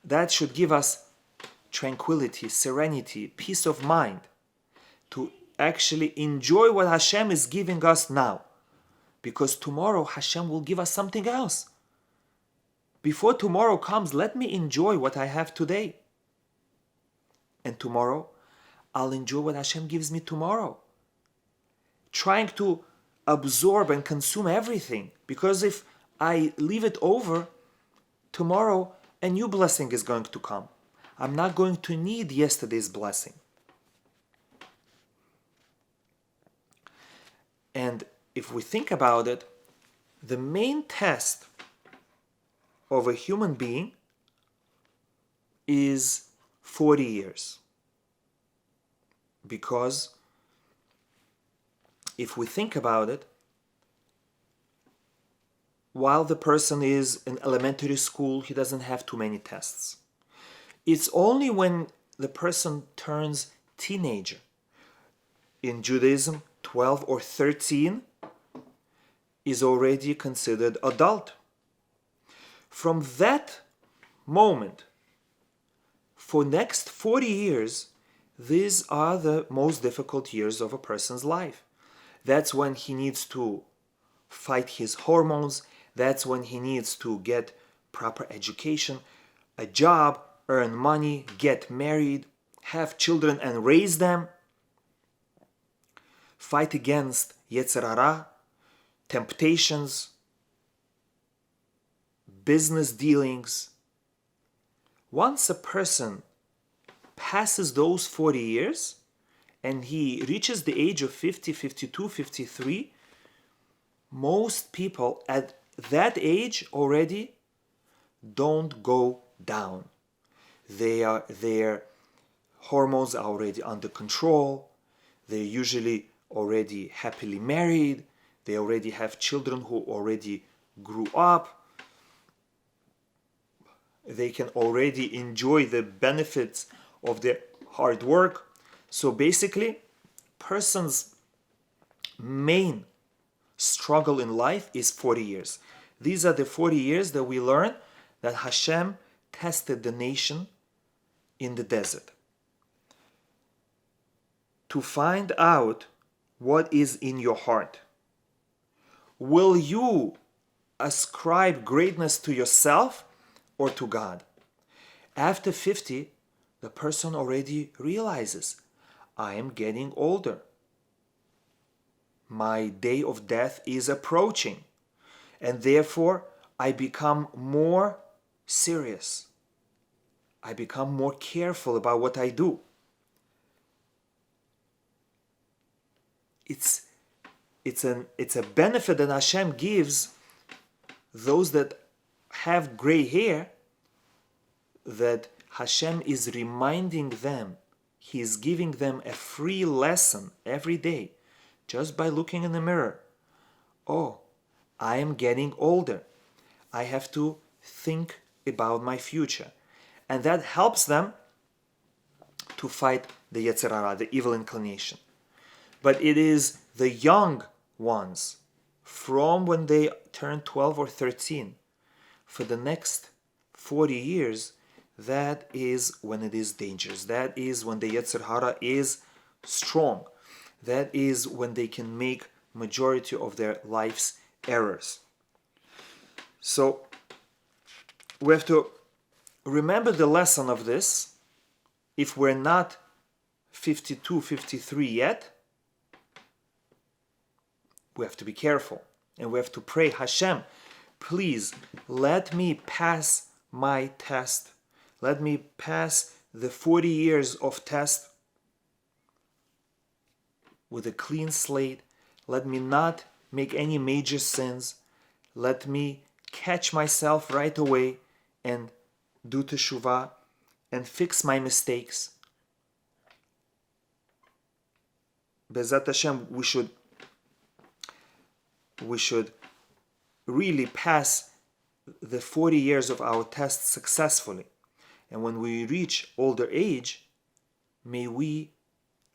that should give us tranquility, serenity, peace of mind to actually enjoy what Hashem is giving us now. Because tomorrow Hashem will give us something else. Before tomorrow comes, let me enjoy what I have today. And tomorrow, I'll enjoy what Hashem gives me tomorrow. Trying to absorb and consume everything. Because if I leave it over, tomorrow a new blessing is going to come. I'm not going to need yesterday's blessing. And if we think about it, the main test of a human being is 40 years. Because if we think about it, while the person is in elementary school, he doesn't have too many tests. It's only when the person turns teenager. In Judaism, 12 or 13 is already considered adult. From that moment, for next 40 years, these are the most difficult years of a person's life. That's when he needs to fight his hormones. That's when he needs to get proper education, a job, earn money, get married, have children and raise them, fight against Yetzer Hara, temptations, business dealings. Once a person passes those 40 years and he reaches the age of 50, 52, 53, most people at that age already don't go down. Their hormones are already under control. They're usually already happily married. They already have children who already grew up. They can already enjoy the benefits of their hard work. So basically, person's main struggle in life is 40 years. These are the 40 years that we learn that Hashem tested the nation in the desert to find out what is in your heart. Will you ascribe greatness to yourself or to God? After 50, the person already realizes, I am getting older. My day of death is approaching, and therefore I become more serious. I become more careful about what I do. It's a benefit that Hashem gives those that have gray hair, that Hashem is reminding them, He is giving them a free lesson every day just by looking in the mirror. Oh, I am getting older. I have to think about my future. And that helps them to fight the Yetzer Hara, the evil inclination. But it is the young ones, from when they turn 12 or 13, for the next 40 years, that is when it is dangerous. That is when the Yetzer Hara is strong. That is when they can make majority of their life's errors. So we have to remember the lesson of this. If we're not 52, 53 yet, we have to be careful. And we have to pray, Hashem, please let me pass my test. Let me pass the 40 years of test with a clean slate. Let me not make any major sins. Let me catch myself right away and do teshuvah and fix my mistakes. Be'ezrat Hashem, we should really pass the 40 years of our test successfully. And when we reach older age, may we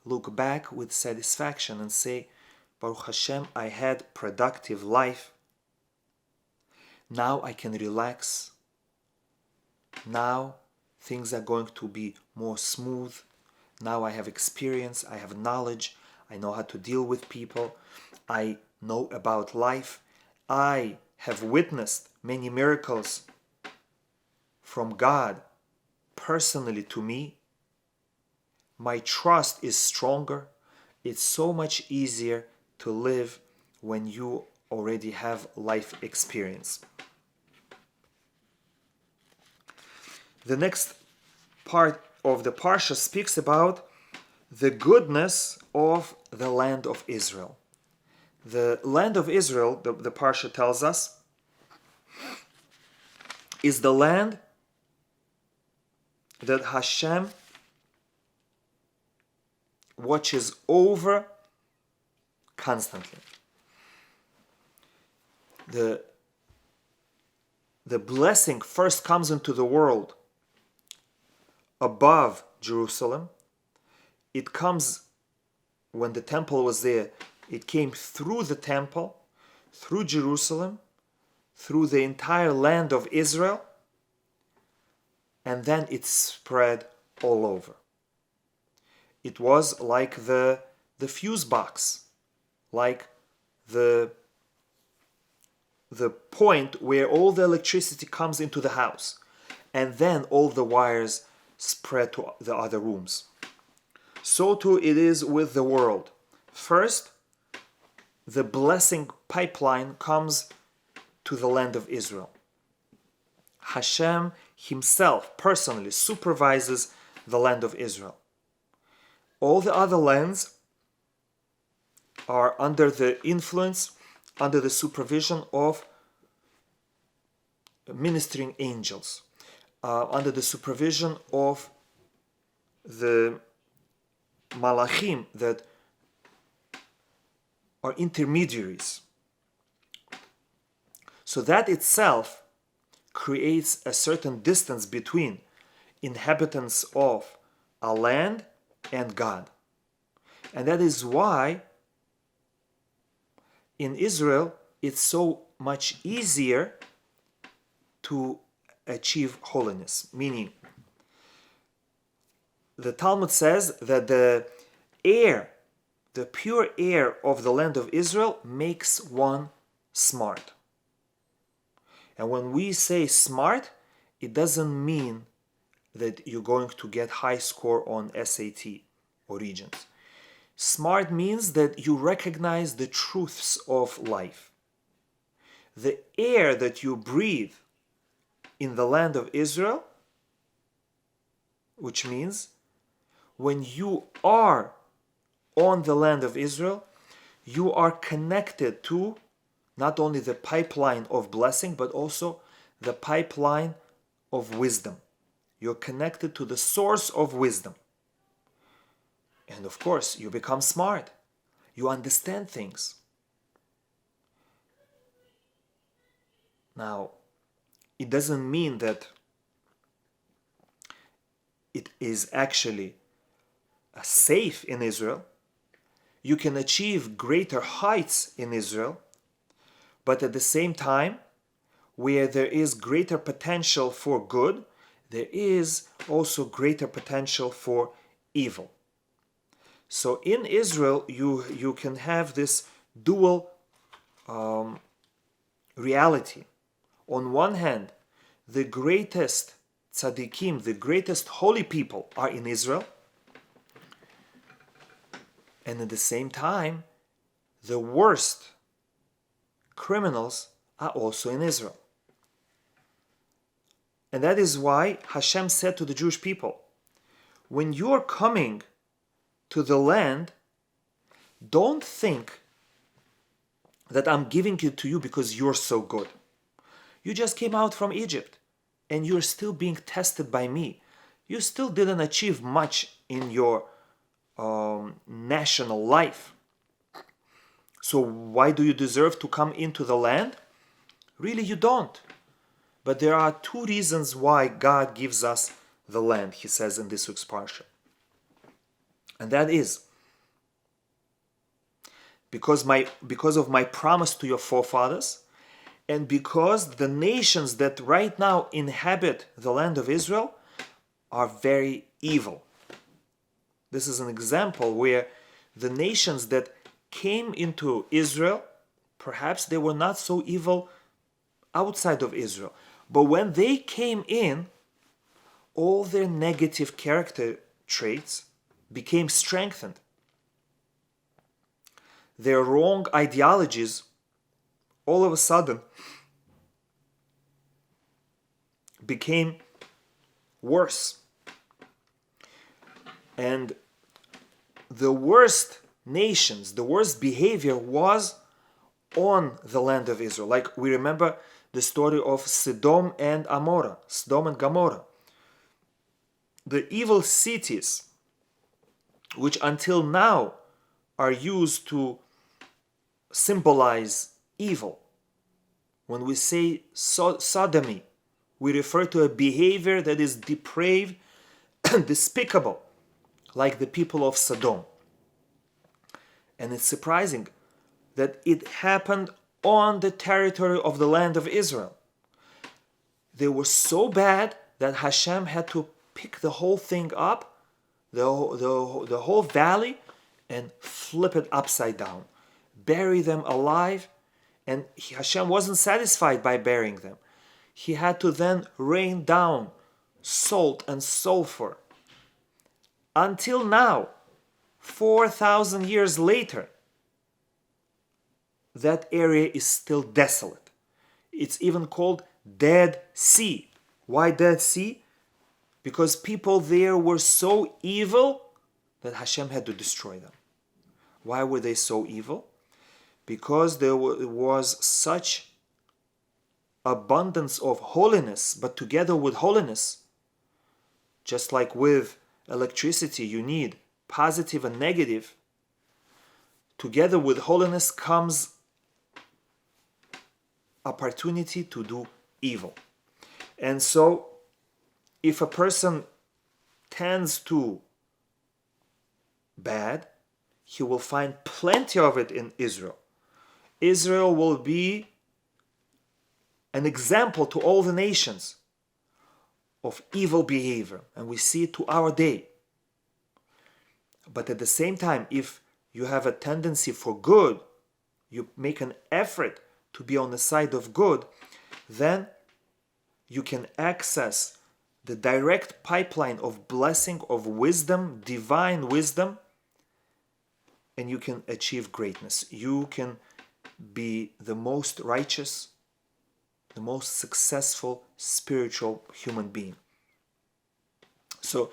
look back with satisfaction and say, Baruch Hashem, I had productive life. Now I can relax. Now things are going to be more smooth. Now I have experience, I have knowledge, I know how to deal with people, I know about life. I have witnessed many miracles from God personally to me. My trust is stronger. It's so much easier to live when you already have life experience. The next part of the Parsha speaks about the goodness of the land of Israel. The land of Israel, the Parsha tells us, is the land that Hashem watches over constantly. The blessing first comes into the world above Jerusalem. It comes when the temple was there. It came through the temple, through Jerusalem, through the entire land of Israel, and then it spread all over. It was like the fuse box, like the point where all the electricity comes into the house, and then all the wires spread to the other rooms. So too it is with the world. First, the blessing pipeline comes to the land of Israel. Hashem himself personally supervises the land of Israel. All the other lands are under the influence, under the supervision of ministering angels, under the supervision of the malachim that are intermediaries. So that itself creates a certain distance between inhabitants of a land and God. And that is why in Israel it's so much easier to achieve holiness. Meaning, the Talmud says that the air, the pure air of the land of Israel makes one smart. And when we say smart, it doesn't mean that you're going to get high score on SAT or Regents. Smart means that you recognize the truths of life. The air that you breathe in the land of Israel, which means when you are on the land of Israel, you are connected to not only the pipeline of blessing, but also the pipeline of wisdom. You're connected to the source of wisdom. And of course, you become smart. You understand things. Now, it doesn't mean that it is actually safe in Israel. You can achieve greater heights in Israel, but at the same time, where there is greater potential for good, there is also greater potential for evil. So in Israel, you can have this dual reality. On one hand, the greatest tzaddikim, the greatest holy people are in Israel. And at the same time, the worst criminals are also in Israel. And that is why Hashem said to the Jewish people, when you are coming to the land, don't think that I'm giving it to you because you're so good. You just came out from Egypt and you're still being tested by me. You still didn't achieve much in your national life. So why do you deserve to come into the land? Really, you don't. But there are two reasons why God gives us the land, he says in this week's Parsha. And that is because of my promise to your forefathers, and because the nations that right now inhabit the land of Israel are very evil. This is an example where the nations that came into Israel, perhaps they were not so evil outside of Israel. But when they came in, all their negative character traits became strengthened. Their wrong ideologies all of a sudden became worse. And the worst nations, the worst behavior was on the land of Israel. Like we remember the story of Sodom and Gomorrah. The evil cities, which until now are used to symbolize evil. When we say sodomy, we refer to a behavior that is depraved and despicable, like the people of Sodom. And it's surprising that it happened on the territory of the land of Israel. They were so bad that Hashem had to pick the whole thing up, the whole valley, and flip it upside down, bury them alive. And Hashem wasn't satisfied by burying them. He had to then rain down salt and sulfur. Until now, 4,000 years later, that area is still desolate. It's even called Dead Sea. Why Dead Sea? Because people there were so evil that Hashem had to destroy them. Why were they so evil? Because there was such abundance of holiness, but together with holiness, just like with electricity, you need positive and negative. Together with holiness comes opportunity to do evil. And so, if a person tends to bad, he will find plenty of it in Israel. Israel will be an example to all the nations of evil behavior, and we see it to our day. But at the same time, if you have a tendency for good, you make an effort to be on the side of good, then you can access the direct pipeline of blessing, of wisdom, divine wisdom, and you can achieve greatness. You can be the most righteous, the most successful spiritual human being. So,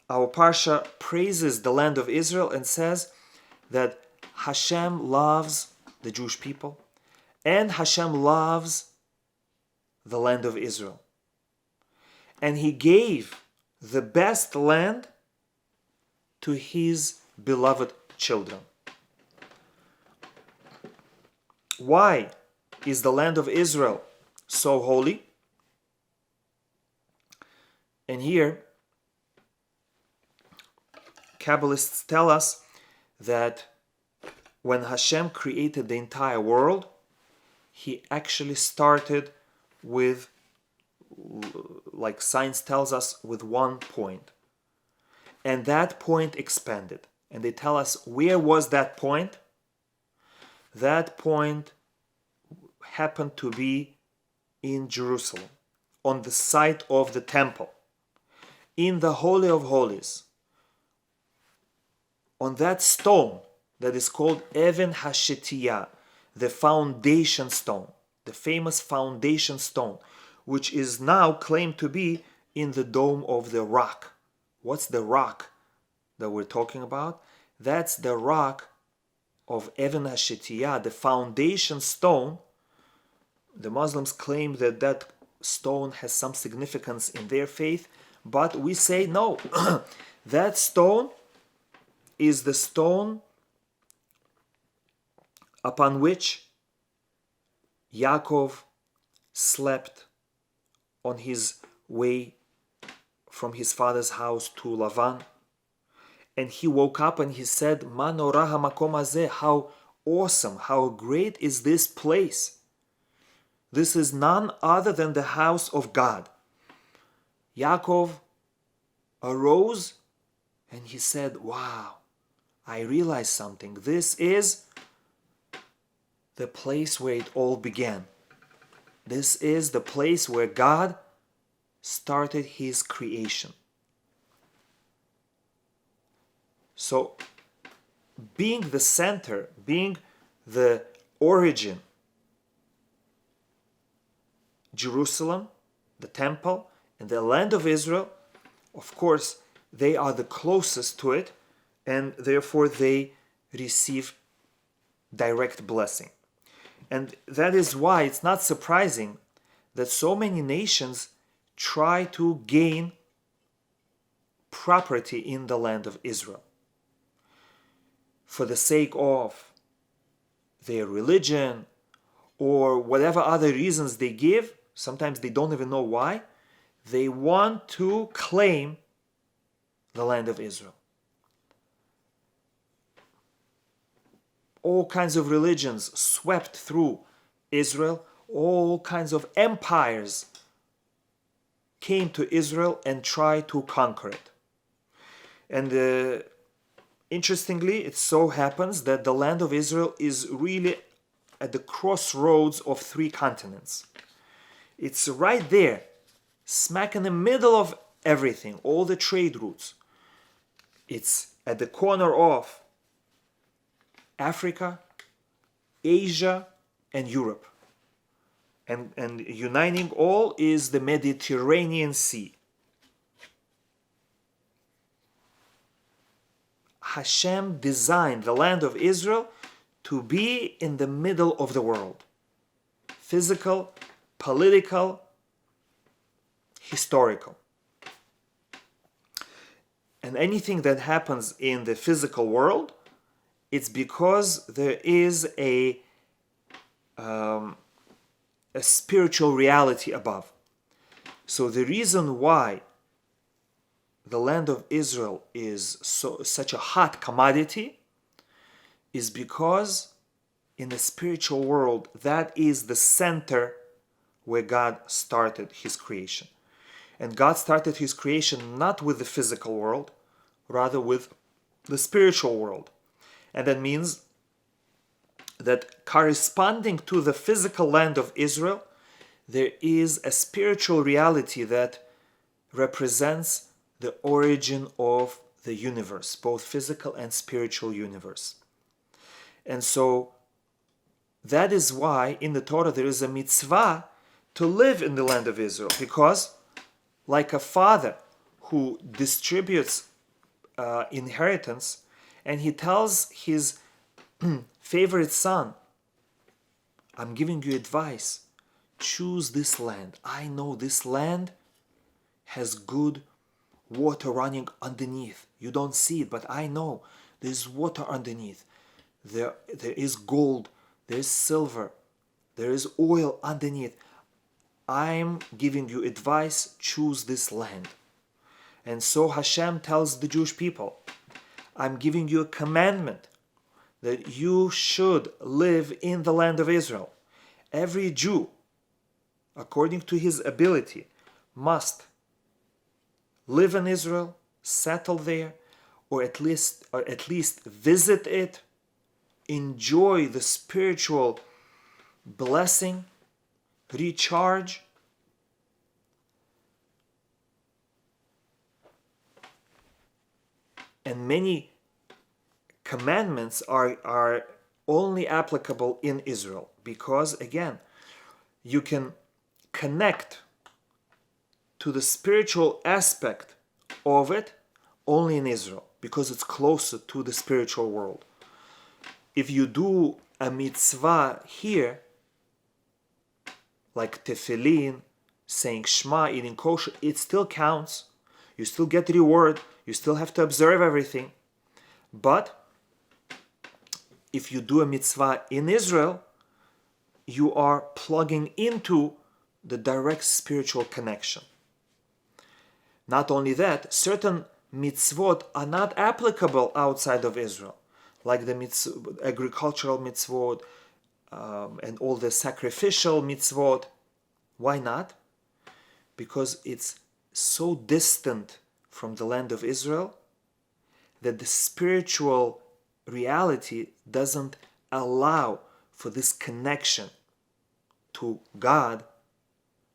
our Parsha praises the land of Israel and says that Hashem loves the Jewish people and Hashem loves the land of Israel. And He gave the best land to His beloved children. Why is the land of Israel so holy? And here, Kabbalists tell us that when Hashem created the entire world, He actually started with, like science tells us, with one point. And that point expanded. And they tell us, where was that point? That point happened to be in Jerusalem, on the site of the temple, in the Holy of Holies, on that stone that is called Even HaShetiyah, the foundation stone, the famous foundation stone, which is now claimed to be in the Dome of the Rock. What's the rock that we're talking about? That's the rock of Even HaShetiyah, the foundation stone. The Muslims claim that that stone has some significance in their faith, but we say no. That stone is the stone upon which Yaakov slept on his way from his father's house to Lavan. And he woke up and he said, Ma norah hamakom hazeh, how awesome, how great is this place. This is none other than the house of God. Yaakov arose and he said, wow, I realized something. This is the place where it all began. This is the place where God started his creation. So, being the center, being the origin, Jerusalem, the temple, and the land of Israel, of course, they are the closest to it, and therefore they receive direct blessing. And that is why it's not surprising that so many nations try to gain property in the land of Israel for the sake of their religion or whatever other reasons they give. Sometimes they don't even know why. They want to claim the land of Israel. All kinds of religions swept through Israel. All kinds of empires came to Israel and tried to conquer it. And interestingly, it so happens that the land of Israel is really at the crossroads of 3 continents. It's right there, smack in the middle of everything, all the trade routes. It's at the corner of Africa, Asia, and Europe. And uniting all is the Mediterranean Sea. Hashem designed the land of Israel to be in the middle of the world. Physical, political, historical. And anything that happens in the physical world, it's because there is a spiritual reality above. So the reason why the land of Israel is such a hot commodity is because in the spiritual world, that is the center where God started his creation. And God started his creation not with the physical world, rather with the spiritual world. And that means that corresponding to the physical land of Israel, there is a spiritual reality that represents the origin of the universe, both physical and spiritual universe. And so that is why in the Torah there is a mitzvah to live in the land of Israel, because like a father who distributes inheritance, and he tells his favorite son, I'm giving you advice, choose this land. I know this land has good water running underneath. You don't see it, but I know there's water underneath. There is gold, there is silver, there is oil underneath. I'm giving you advice, choose this land. And so Hashem tells the Jewish people, I'm giving you a commandment that you should live in the land of Israel. Every Jew, according to his ability, must live in Israel, settle there, or at least visit it, enjoy the spiritual blessing, recharge. And many commandments are only applicable in Israel because, again, you can connect to the spiritual aspect of it only in Israel because it's closer to the spiritual world. If you do a mitzvah here, like tefillin, saying Shema, eating kosher, it still counts. You still get the reward. You still have to observe everything. But if you do a mitzvah in Israel, you are plugging into the direct spiritual connection. Not only that, certain mitzvot are not applicable outside of Israel, like the agricultural mitzvot and all the sacrificial mitzvot. Why not? Because it's so distant from the land of Israel that the spiritual reality doesn't allow for this connection to God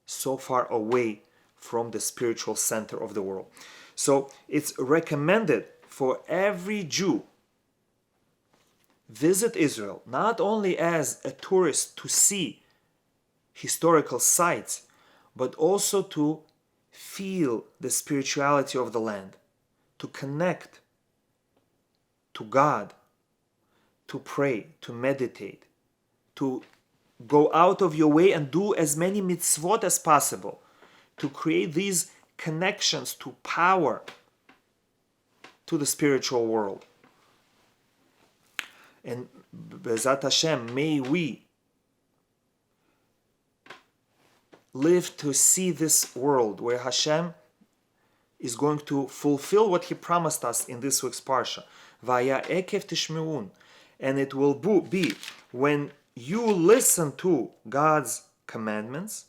so far away from the spiritual center of the world. So it's recommended for every Jew visit Israel not only as a tourist to see historical sites, but also to feel the spirituality of the land, to connect to God, to pray, to meditate, to go out of your way and do as many mitzvot as possible, to create these connections to power, to the spiritual world. And Be'ezat Hashem, may we live to see this world where Hashem is going to fulfill what He promised us in this week's Parsha. Vaya Ekev tishmeun. And it will be when you listen to God's commandments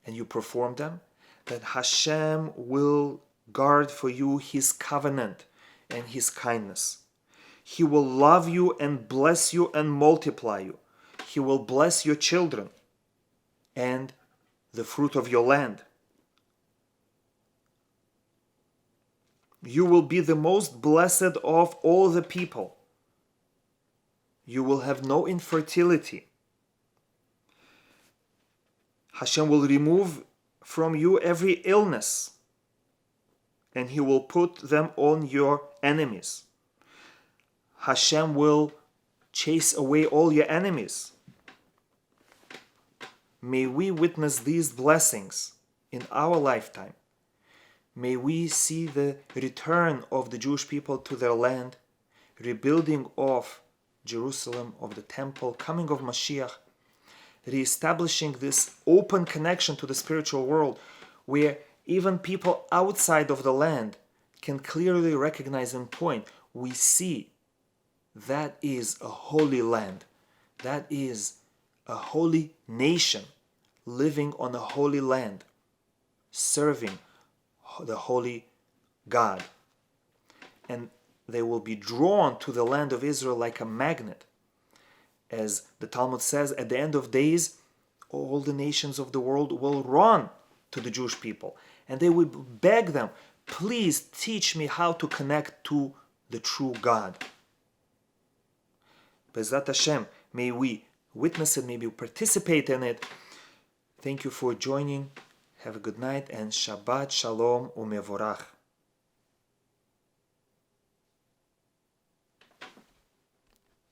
and you perform them, that Hashem will guard for you His covenant and His kindness. He will love you and bless you and multiply you. He will bless your children and the fruit of your land. You will be the most blessed of all the people. You will have no infertility. Hashem will remove from you every illness, and He will put them on your enemies. Hashem will chase away all your enemies. May we witness these blessings in our lifetime. May we see the return of the Jewish people to their land, rebuilding of Jerusalem, of the temple, coming of Mashiach, reestablishing this open connection to the spiritual world, where even people outside of the land can clearly recognize and point. We see that is a holy land. That is a holy nation living on a holy land, serving the holy God. And they will be drawn to the land of Israel like a magnet. As the Talmud says, at the end of days, all the nations of the world will run to the Jewish people. And they will beg them, please teach me how to connect to the true God. Be'ezat Hashem, may we witness it, may we participate in it. Thank you for joining. Have a good night and Shabbat Shalom Umevorach.